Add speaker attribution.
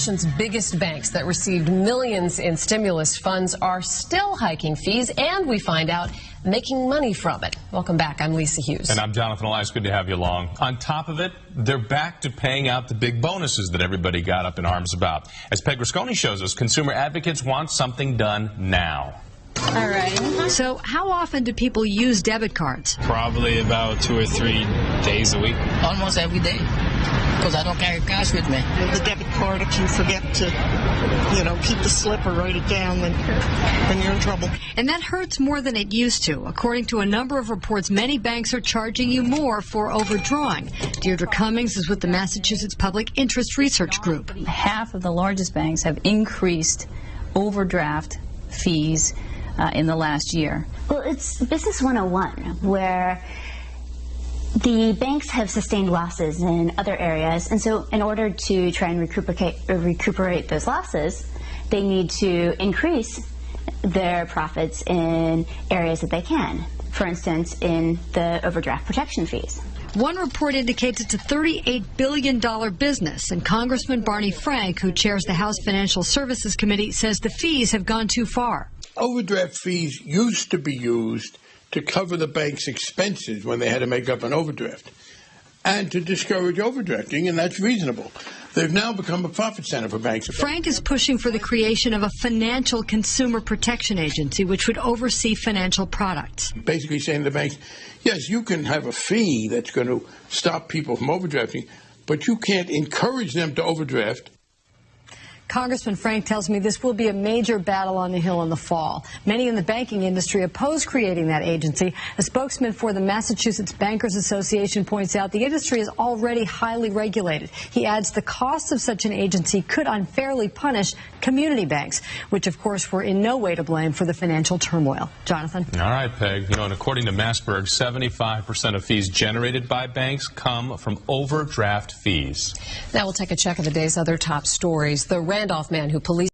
Speaker 1: nation's biggest banks that received millions in stimulus funds are still hiking fees, and we find out making money from it. Welcome back. I'm Lisa Hughes.
Speaker 2: And I'm Jonathan Elias. Good to have you along. On top of it, they're back to paying out the big bonuses that everybody got up in arms about. As Peg Rasconi shows us, consumer advocates want something done now.
Speaker 3: All right.
Speaker 4: So how often do people use debit cards?
Speaker 5: Probably about 2 or 3 days a week.
Speaker 6: Almost every day, because I don't carry cash with me.
Speaker 3: The debit card, if you forget to, keep the slip or write it down, then you're in trouble.
Speaker 4: And that hurts more than it used to. According to a number of reports, many banks are charging you more for overdrawing. Deirdre Cummings is with the Massachusetts Public Interest Research Group.
Speaker 7: Half of the largest banks have increased overdraft fees in the last year.
Speaker 8: Well, it's Business 101, where the banks have sustained losses in other areas, and so in order to try and recuperate those losses, they need to increase their profits in areas that they can. For instance, in the overdraft protection fees.
Speaker 4: One report indicates it's a $38 billion business, and Congressman Barney Frank, who chairs the House Financial Services Committee, says the fees have gone too far.
Speaker 9: Overdraft fees used to be used to cover the bank's expenses when they had to make up an overdraft and to discourage overdrafting, and that's reasonable. They've now become a profit center for banks.
Speaker 4: Frank is pushing for the creation of a financial consumer protection agency which would oversee financial products.
Speaker 9: Basically saying to the banks, yes, you can have a fee that's going to stop people from overdrafting, but you can't encourage them to overdraft.
Speaker 4: Congressman Frank tells me this will be a major battle on the Hill in the fall. Many in the banking industry oppose creating that agency. A spokesman for the Massachusetts Bankers Association points out the industry is already highly regulated. He adds the cost of such an agency could unfairly punish community banks, which of course were in no way to blame for the financial turmoil. Jonathan?
Speaker 2: All right, Peg. And according to Massberg, 75% of fees generated by banks come from overdraft fees.
Speaker 1: Now we'll take a check of the day's other top stories. The Randolph man who police